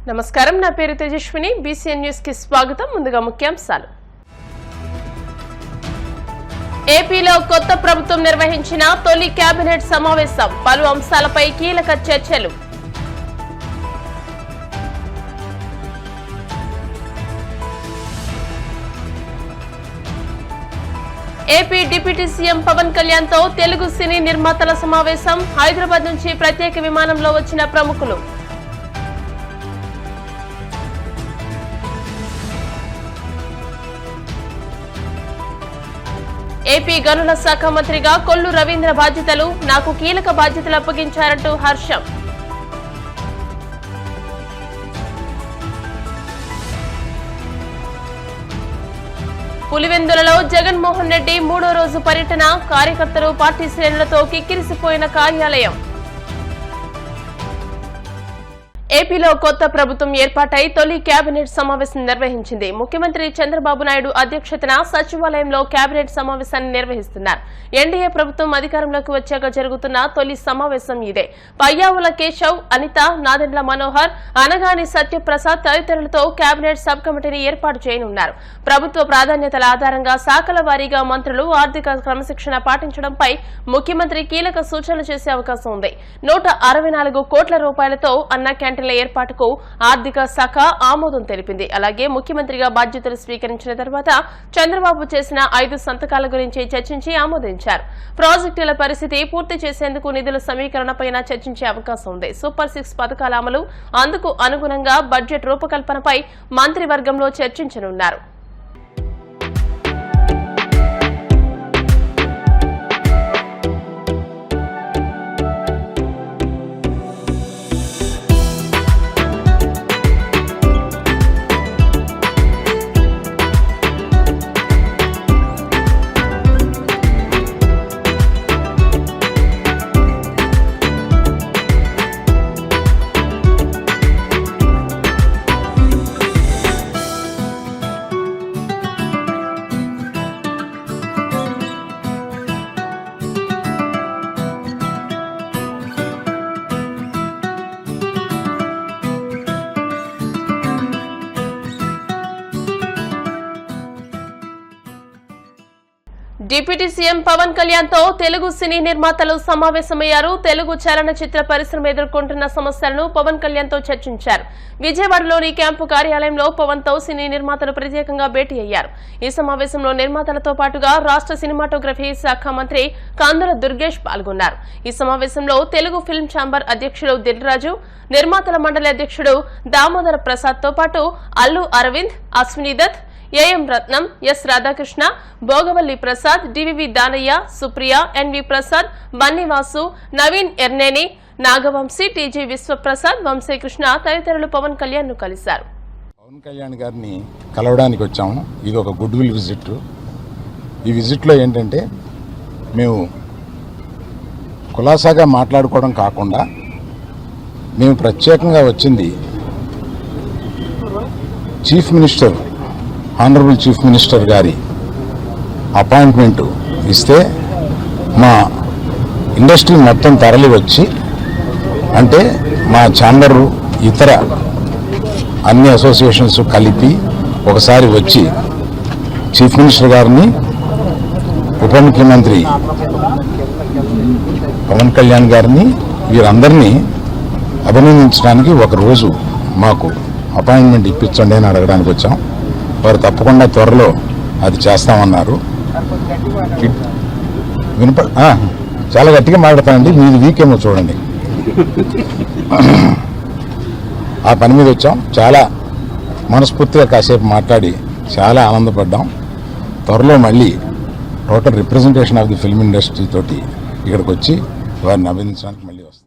నమస్కారం, నా పేరు తేజస్విని. బీసీఎన్ న్యూస్ కి స్వాగతం. ముందుగా ముఖ్యాంశాలు. ఏపీలో కొత్త ప్రభుత్వం నిర్వహించిన తొలి కేబినెట్ సమావేశం, పలు అంశాలపై కీలక చర్చలు. AP deputy CM Pawan Kalyan తో తెలుగు సినీ నిర్మాతల సమావేశం, హైదరాబాద్ నుంచి ప్రత్యేక విమానంలో వచ్చిన ప్రముఖులు. ఏపీ గనుల శాఖ మంత్రిగా కొల్లు రవీంద్ర బాధ్యతలు, నాకు కీలక బాధ్యతలు అప్పగించారంటూ హర్షం. పులివెందులలో జగన్మోహన్ రెడ్డి 3వ రోజు పర్యటన, కార్యకర్తలు పార్టీ శ్రేణులతో కిక్కిరిసిపోయిన కార్యాలయం. ఏపీలో కొత్త ప్రభుత్వం ఏర్పాటై తొలి కేబినెట్ సమావేశం నిర్వహించింది. ముఖ్యమంత్రి చంద్రబాబు నాయుడు అధ్యక్షతన సచివాలయంలో కేబినెట్ సమావేశాన్ని నిర్వహిస్తున్నారు. ఎన్డీఏ ప్రభుత్వం అధికారంలోకి వచ్చాక జరుగుతున్న తొలి సమావేశం ఇదే. పయ్యావుల కేశవ్, అనిత, నాదెండ్ల మనోహర్, అనగాని సత్యప్రసాద్ తదితరులతో కేబినెట్ సబ్ కమిటీని ఏర్పాటు చేయనున్నారు. ప్రభుత్వ ప్రాధాన్యతల ఆధారంగా శాఖల వారీగా మంత్రులు ఆర్థిక క్రమశిక్షణ పాటించడంపై ముఖ్యమంత్రి కీలక సూచనలు చేసే అవకాశం ఉంది. 164 కోట్ల రూపాయలతో అన్న క్యాంటీన్ల ఏర్పాటుకు ఆర్థిక శాఖ ఆమోదం తెలిపింది. అలాగే ముఖ్యమంత్రిగా బాధ్యతలు స్వీకరించిన తర్వాత చంద్రబాబు చేసిన 5 సంతకాల గురించి చర్చించి ఆమోదించారు. ప్రాజెక్టుల పరిస్థితి పూర్తి చేసేందుకు నిధుల సమీకరణపై చర్చించే అవకాశం ఉంది. సూపర్ 6 పథకాల అమలు, అందుకు అనుగుణంగా బడ్జెట్ రూపకల్పనపై మంత్రివర్గంలో చర్చించనున్నారు. డిప్యూటీ సీఎం పవన్ కళ్యాణ్ తో తెలుగు సినీ నిర్మాతలు సమావేశమయ్యారు. తెలుగు చలనచిత్ర పరిశ్రమ ఎదుర్కొంటున్న సమస్యలను పవన్ కళ్యాణ్ తో చర్చించారు. విజయవాడలోని క్యాంపు కార్యాలయంలో పవన్ తో సినీ నిర్మాతలు ప్రత్యేకంగా భేటీ అయ్యారు. ఈ సమావేశంలో నిర్మాతలతో పాటుగా రాష్ట్ర సినిమాటోగ్రఫీ శాఖ మంత్రి కందుల దుర్గేష్ పాల్గొన్నారు. ఈ సమావేశంలో తెలుగు ఫిల్మ్ ఛాంబర్ అధ్యక్షుడు దిల్రాజు, నిర్మాతల మండలి అధ్యక్షుడు దామోదర ప్రసాద్ తో పాటు Allu Aravind, Ashwini Dutt, AM Ratnam, S Radhakrishna, Bhogavalli Prasad, DVV Danayya, Supriya, NV Prasad, Bunny Vasu, Naveen Yerneni, Nagavamsi, TG Vishwaprasad, Vamsikrishna తదితరులు పవన్ కళ్యాణ్ ను కలిశారు. పవన్ కళ్యాణ్ గారిని కలవడానికి వచ్చాము. ఇది ఒక గుడ్ విల్ విజిట్. ఈ విజిట్లో ఏంటంటే మేము కులాసాగా మాట్లాడుకోవడం కాకుండా మేము ప్రత్యేకంగా వచ్చింది chief minister, honourable chief minister గారి అపాయింట్మెంట్ ఇస్తే మా ఇండస్ట్రీ మొత్తం తరలి వచ్చి, అంటే మా ఛాంబరు ఇతర అన్ని అసోసియేషన్స్ కలిపి ఒకసారి వచ్చి చీఫ్ మినిస్టర్ గారిని, ఉప ముఖ్యమంత్రి పవన్ కళ్యాణ్ గారిని, వీరందరినీ అభినందించడానికి ఒకరోజు మాకు అపాయింట్మెంట్ ఇప్పించండి అని అడగడానికి వచ్చాం. వారు తప్పకుండా త్వరలో అది చేస్తామన్నారు. చాలా గట్టిగా మాట్లాడతానండి, మీది వీకేమో చూడండి. ఆ పని మీద వచ్చాం. చాలా మనస్ఫూర్తిగా కాసేపు మాట్లాడి చాలా ఆనందపడ్డాం. త్వరలో మళ్ళీ total representation of the film industry తోటి ఇక్కడికి వచ్చి వారిని అభినందించడానికి మళ్ళీ వస్తాం.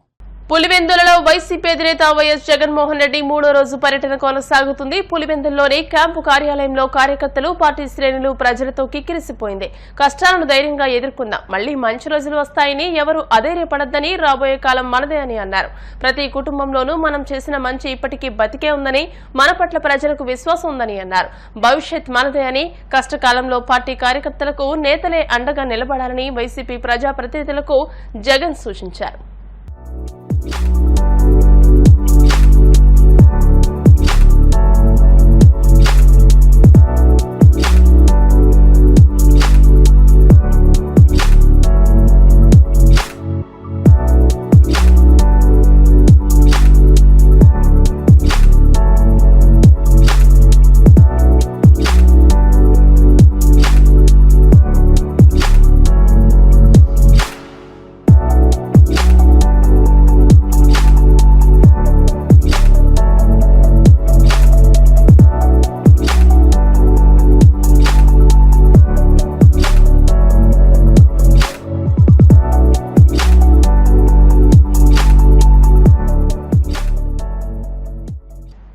పులివెందులలో వైసీపీ అధినేత వైఎస్ జగన్మోహన్ రెడ్డి 3వ రోజు పర్యటన కొనసాగుతుంది. పులివెందుల్లోని క్యాంపు కార్యాలయంలో కార్యకర్తలు, పార్టీ శ్రేణులు ప్రజలతో కిక్కిరిసిపోయింది. కష్టాలను ధైర్యంగా ఎదుర్కొందాం, మళ్లీ మంచి రోజులు వస్తాయని, ఎవరు అధైర్యపడద్దని, రాబోయే కాలం మనదే అని అన్నారు. ప్రతి కుటుంబంలోనూ మనం చేసిన మంచి ఇప్పటికీ బతికే ఉందని, మన పట్ల ప్రజలకు విశ్వాసం ఉందని అన్నారు. భవిష్యత్ మనదే అని, కష్టకాలంలో పార్టీ కార్యకర్తలకు నేతలే అండగా నిలబడాలని వైసీపీ ప్రజాప్రతినిధులకు జగన్ సూచించారు.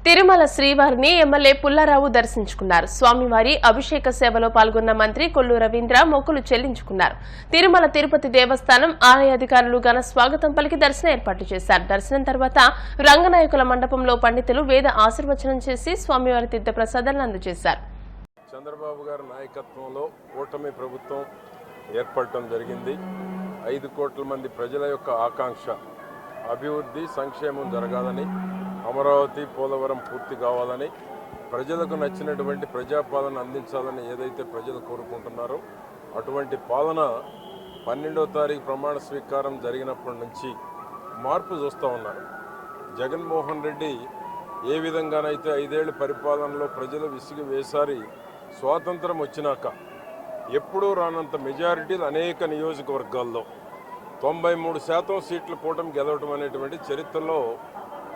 తిరుమల శ్రీవారిని ఎమ్మెల్యే పుల్లారావు దర్శించుకున్నారు. స్వామివారి అభిషేక సేవలో పాల్గొన్న మంత్రి కొల్లు రవీంద్ర మొక్కులు చెల్లించుకున్నారు. తిరుమల తిరుపతి దేవస్థానం ఆలయ అధికారులు ఘన స్వాగతం పలికి దర్శన ఏర్పాట్లు చేశారు. దర్శనం తర్వాత రంగనాయకుల మండపంలో పండితులు వేద ఆశీర్వచనం చేసి స్వామివారి తీర్థ ప్రసాదాలను అందజేశారు. చంద్రబాబు గారి నాయకత్వంలో కూటమి ప్రభుత్వం ఏర్పడటం జరిగింది. 5 కోట్ల మంది ప్రజల యొక్క ఆకాంక్ష అభివృద్ధి సంక్షేమం జరగాలని, అమరావతి పోలవరం పూర్తి కావాలని, ప్రజలకు నచ్చినటువంటి ప్రజాపాలన అందించాలని ఏదైతే ప్రజలు కోరుకుంటున్నారో అటువంటి పాలన 12వ తారీఖు ప్రమాణ స్వీకారం జరిగినప్పటి నుంచి మార్పు చూస్తూ ఉన్నారు. జగన్మోహన్ రెడ్డి ఏ విధంగానైతే 5 ఏళ్ల పరిపాలనలో ప్రజలు విసిగి వేసారి స్వాతంత్రం వచ్చినాక ఎప్పుడూ రానంత మెజారిటీలు అనేక నియోజకవర్గాల్లో 93% సీట్లు కూటమి గెలవడం అనేటువంటి చరిత్రలో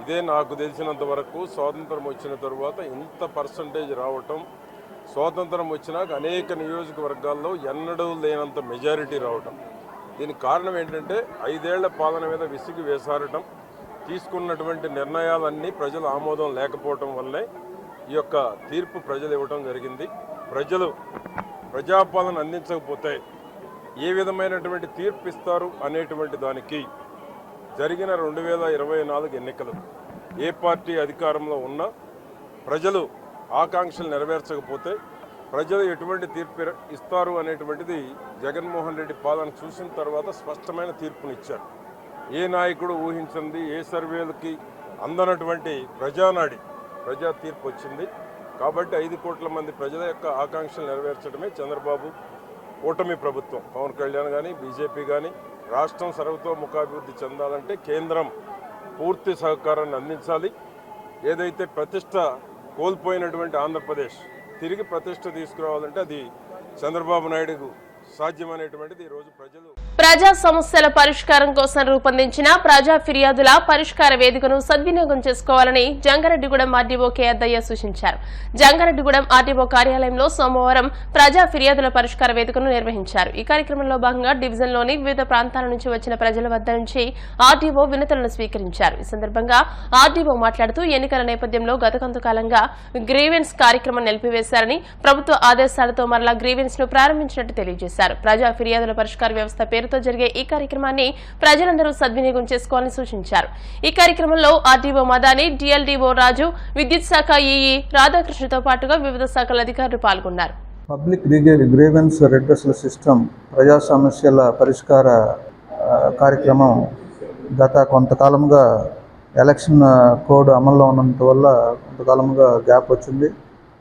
ఇదే నాకు తెలిసినంత వరకు. స్వాతంత్రం వచ్చిన తరువాత ఇంత పర్సంటేజ్ రావటం, స్వాతంత్రం వచ్చినాక అనేక నియోజకవర్గాల్లో ఎన్నడూ లేనంత మెజారిటీ రావటం. దీనికి కారణం ఏంటంటే 5 ఏళ్ల పాలన మీద విసిగి వేసారటం, తీసుకున్నటువంటి నిర్ణయాలన్నీ ప్రజల ఆమోదం లేకపోవటం వల్లే ఈ యొక్క తీర్పు ప్రజలు ఇవ్వటం జరిగింది. ప్రజలు ప్రజాపాలన అందించకపోతే ఏ విధమైనటువంటి తీర్పు ఇస్తారు అనేటువంటి దానికి జరిగిన 2024 ఎన్నికలు ఏ పార్టీ అధికారంలో ఉన్నా ప్రజలు ఆకాంక్షలు నెరవేర్చకపోతే ప్రజలు ఎటువంటి తీర్పు ఇస్తారు అనేటువంటిది జగన్మోహన్ రెడ్డి పాలన చూసిన తర్వాత స్పష్టమైన తీర్పునిచ్చారు. ఏ నాయకుడు ఊహించింది, ఏ సర్వేలకి అందనటువంటి ప్రజా తీర్పు వచ్చింది. కాబట్టి 5 కోట్ల మంది ప్రజల యొక్క ఆకాంక్షలు నెరవేర్చడమే చంద్రబాబు కూటమి ప్రభుత్వం, పవన్ కళ్యాణ్ కానీ బీజేపీ కానీ. రాష్ట్రం సర్వతోముఖాభివృద్ధి చెందాలంటే కేంద్రం పూర్తి సహకారాన్ని అందించాలి. ఏదైతే ప్రతిష్ట కోల్పోయినటువంటి ఆంధ్రప్రదేశ్ తిరిగి ప్రతిష్ట తీసుకురావాలంటే అది చంద్రబాబు నాయుడుకు సాధ్యమనేటువంటిది ఈరోజు ప్రజా సమస్యల పరిష్కారం కోసం రూపొందించిన ప్రజా ఫిర్యాదుల పరిష్కార వేదికను సద్వినియోగం చేసుకోవాలని జంగారెడ్డిగూడెం ఆర్డీఓ కె అద్దయ్య సూచించారు. జంగారెడ్డిగూడెం ఆర్డీఓ కార్యాలయంలో సోమవారం ప్రజా ఫిర్యాదుల పరిష్కార వేదికను నిర్వహించారు. ఈ కార్యక్రమంలో భాగంగా డివిజన్లోని వివిధ ప్రాంతాల నుంచి వచ్చిన ప్రజల వద్ద నుంచి ఆర్డీఓ వినతులను స్వీకరించారు. ఈ సందర్భంగా ఆర్డీఓ మాట్లాడుతూ ఎన్నికల నేపథ్యంలో గత కొంతకాలంగా గ్రీవెన్స్ కార్యక్రమం నిలిపివేశారని, ప్రభుత్వ ఆదేశాలతో మరలా గ్రీవెన్స్ ను ప్రారంభించినట్టు తెలియజేశారు. ప్రజా ఫిర్యాదుల పరిష్కార వ్యవస్థ పేరుతో జరిగే ఈ కార్యక్రమాన్ని ప్రజలందరూ సద్వినియోగం చేసుకోవాలని సూచించారు. ఈ కార్యక్రమంలో ఆర్డీఓ మదాని, డిఎల్డీఓ రాజు, విద్యుత్ శాఖ ఈఈ రాధాకృష్ణతో పాటుగా వివిధ శాఖల అధికారులు పాల్గొన్నారు. పబ్లిక్ గ్రీవెన్స్ రెడ్రెసల్ సిస్టమ్ ప్రజా సమస్యల పరిష్కార కార్యక్రమం గత కొంతకాలంగా ఎలక్షన్ కోడ్ అమల్లో ఉన్నంత వల్ల కొంతకాలంగా గ్యాప్ వచ్చింది.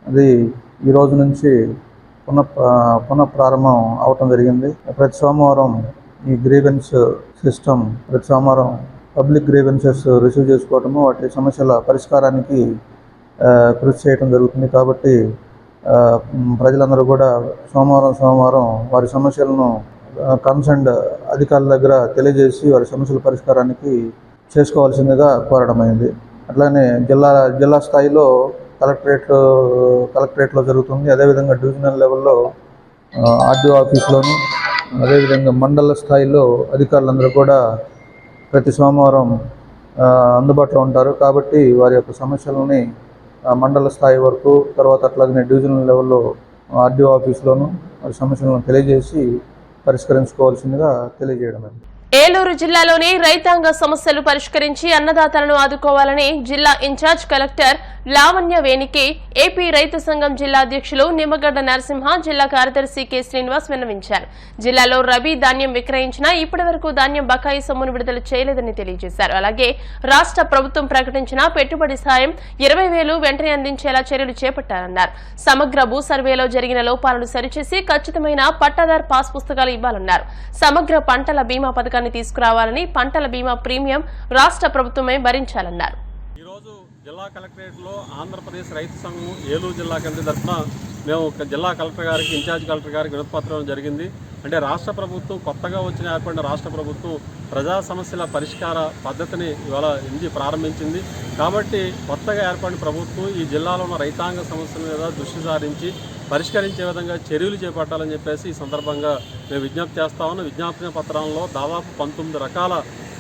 అది ఈ రోజు నుంచి పునఃప్రారంభం అవటం జరిగింది. ప్రతి సోమవారం ఈ గ్రీవెన్స్ సిస్టమ్ ప్రతి సోమవారం పబ్లిక్ గ్రీవెన్సెస్ రిసీవ్ చేసుకోవటము, వాటి సమస్యల పరిష్కారానికి కృషి చేయడం జరుగుతుంది. కాబట్టి ప్రజలందరూ కూడా సోమవారం వారి సమస్యలను కన్సర్న్డ్ అధికారుల దగ్గర తెలియజేసి వారి సమస్యల పరిష్కారానికి చేసుకోవాల్సిందిగా కోరడమైంది. అట్లానే జిల్లా స్థాయిలో కలెక్టరేట్లో జరుగుతుంది. అదేవిధంగా డివిజనల్ లెవెల్లో ఆర్డీఓ ఆఫీస్లోను, అదేవిధంగా మండల స్థాయిలో అధికారులందరూ కూడా ప్రతి సోమవారం అందుబాటులో ఉంటారు. కాబట్టి వారి యొక్క సమస్యలని మండల స్థాయి వరకు, తర్వాత అట్లాగే డివిజనల్ లెవెల్లో ఆర్డీఓ ఆఫీస్లోను వారి సమస్యలను తెలియజేసి పరిష్కరించుకోవాల్సిందిగా తెలియజేయడం. ఏలూరు జిల్లాలోని రైతాంగ సమస్యలు పరిష్కరించి అన్నదాతలను ఆదుకోవాలని జిల్లా ఇన్ఛార్జ్ కలెక్టర్ లావణ్య వేణికి ఏపీ రైతు సంఘం జిల్లా అధ్యక్షులు నిమ్మగడ్డ నరసింహ, జిల్లా కార్యదర్శి కె శ్రీనివాస్ విన్నవించారు. జిల్లాలో రబీ ధాన్యం విక్రయించినా ఇప్పటి వరకు ధాన్యం బకాయి సొమ్మును విడుదల చేయలేదని తెలియజేశారు. అలాగే రాష్ట్ర ప్రభుత్వం ప్రకటించిన పెట్టుబడి సాయం 20,000 వెంటనే అందించేలా చర్యలు చేపట్టారన్నారు. సమగ్ర భూ సర్వేలో జరిగిన లోపాలను సరిచేసి ఖచ్చితమైన పట్టాదార్ పాస్ పుస్తకాలు ఇవ్వాలన్నారు. సమగ్ర పంటల బీమా పథకాన్ని తీసుకురావాలని, పంటల బీమా ప్రీమియం రాష్ట్ర ప్రభుత్వమే భరించాలన్నారు. ఈరోజు జిల్లా కలెక్టరేట్లో ఆంధ్రప్రదేశ్ రైతు సంఘం ఏలూరు జిల్లా కమిటీ తరఫున మేము జిల్లా కలెక్టర్ గారికి, ఇన్ఛార్జ్ కలెక్టర్ గారికి వినతిపత్రం జరిగింది. అంటే రాష్ట్ర ప్రభుత్వం కొత్తగా ఏర్పడిన రాష్ట్ర ప్రభుత్వం ప్రజా సమస్యల పరిష్కార పద్ధతిని ఇవాళ ప్రారంభించింది. కాబట్టి కొత్తగా ఏర్పడిన ప్రభుత్వం ఈ జిల్లాలో ఉన్న రైతాంగ సమస్యల మీద దృష్టి సారించి పరిష్కరించే విధంగా చర్యలు చేపట్టాలని చెప్పేసి ఈ సందర్భంగా మేము విజ్ఞప్తి చేస్తా ఉన్నాం. విజ్ఞాపన పత్రంలో దాదాపు 19 రకాల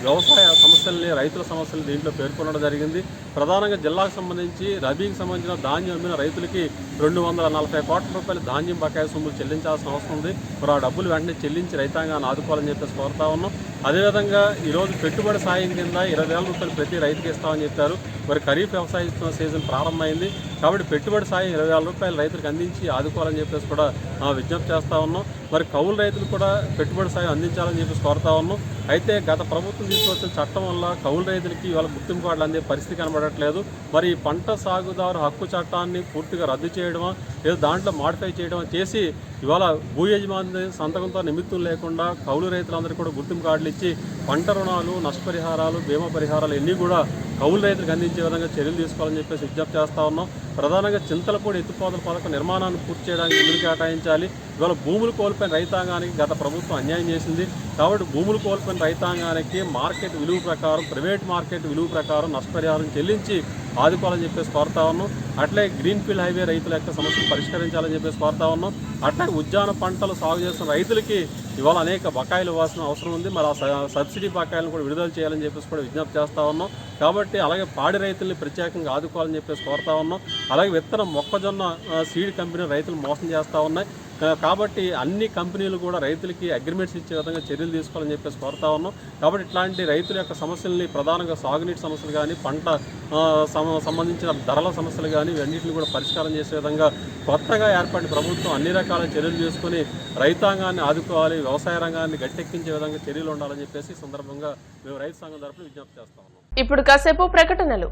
వ్యవసాయ సమస్యల్ని, రైతుల సమస్యలు దీంట్లో పేర్కొనడం జరిగింది. ప్రధానంగా జిల్లాకు సంబంధించి రబీకి సంబంధించిన ధాన్యం అమ్మిన రైతులకి 240 కోట్ల రూపాయల ధాన్యం బకాయి సొమ్ములు చెల్లించాల్సిన అవసరం ఉంది. మరి ఆ డబ్బులు వెంటనే చెల్లించి రైతాంగాన్ని ఆదుకోవాలని చెప్పేసి కోరుతా ఉన్నాం. అదేవిధంగా ఈరోజు పెట్టుబడి సాయం కింద 20,000 రూపాయలు ప్రతి రైతుకి ఇస్తామని చెప్పారు. మరి ఖరీఫ్ వ్యవసాయ సీజన్ ప్రారంభమైంది కాబట్టి పెట్టుబడి సాయం 20,000 రూపాయలు రైతులకు అందించి ఆదుకోవాలని చెప్పేసి కూడా విజ్ఞప్తి చేస్తూ ఉన్నాం. మరి కౌలు రైతులు కూడా పెట్టుబడి సాయం అందించాలని చెప్పేసి కోరుతా ఉన్నాం. అయితే గత ప్రభుత్వం తీసుకొచ్చిన చట్టం వల్ల కౌలు రైతులకి ఇవాళ గుర్తింపు కార్డులు అందే పరిస్థితి కనబడట్లేదు. మరి ఈ పంట సాగుదారు హక్కు చట్టాన్ని పూర్తిగా రద్దు చేయడమా లేదా దాంట్లో మాడిఫై చేయడమా చేసి ఇవాళ భూ యజమాని సంతకంతో నిమిత్తం లేకుండా కౌలు రైతులందరికీ కూడా గుర్తింపు కార్డులు ఇచ్చి పంట రుణాలు, నష్టపరిహారాలు, బీమా పరిహారాలు ఇవన్నీ కూడా కౌలు రైతులకు అందించే విధంగా చర్యలు తీసుకోవాలని చెప్పేసి విజ్ఞప్తి చేస్తూ ఉన్నాం. ప్రధానంగా చింతలపూడి ఎత్తిపోతల పథకం నిర్మాణాన్ని పూర్తి చేయడానికి నిధులు కేటాయించాలి. ఇవాళ భూములు కోల్పోయిన రైతాంగానికి గత ప్రభుత్వం అన్యాయం చేసింది కాబట్టి భూములు కోల్పోయిన రైతాంగానికి మార్కెట్ విలువ ప్రకారం, ప్రైవేట్ మార్కెట్ విలువ ప్రకారం నష్టపరిహారం చెల్లించి ఆదుకోవాలని చెప్పేసి కోరుతా ఉన్నాం. అట్లే గ్రీన్ఫీల్డ్ హైవే రైతుల యొక్క సమస్యలు పరిష్కరించాలని చెప్పేసి కోరుతా ఉన్నాం. అట్లాగే ఉద్యాన పంటలు సాగు చేస్తున్న రైతులకి ఇవాళ అనేక బకాయిలు ఇవ్వాల్సిన అవసరం ఉంది. మరి ఆ సబ్సిడీ బకాయిలను కూడా విడుదల చేయాలని చెప్పేసి కూడా విజ్ఞప్తి చేస్తూ ఉన్నాం. కాబట్టి అలాగే పాడి రైతుల్ని ప్రత్యేకంగా ఆదుకోవాలని చెప్పేసి కోరుతా ఉన్నాం. అలాగే విత్తనం మొక్కజొన్న సీడ్ కంపెనీ రైతులు మోసం చేస్తూ ఉన్నాయి కాబట్టి అన్ని కంపెనీలు కూడా రైతులకి అగ్రిమెంట్స్ ఇచ్చే విధంగా చర్యలు తీసుకోవాలని చెప్పేసి కోరుతా ఉన్నాం. కాబట్టి ఇట్లాంటి రైతుల యొక్క సమస్యల్ని ప్రధానంగా సాగునీటి సమస్యలు కానీ, పంట సంబంధించిన ధరల సమస్యలు కానీ ఇవన్నింటిని కూడా పరిష్కారం చేసే విధంగా కొత్తగా ఏర్పడిన ప్రభుత్వం అన్ని రకాల చర్యలు చేసుకుని రైతాంగాన్ని ఆదుకోవాలి, వ్యవసాయ రంగాన్ని గట్టెక్కించే విధంగా చర్యలు ఉండాలని చెప్పేసి సందర్భంగా మేము రైతు సంఘం తరఫున విజ్ఞప్తి చేస్తా ఉన్నాం. ఇప్పుడు కాసేపు ప్రకటనలు.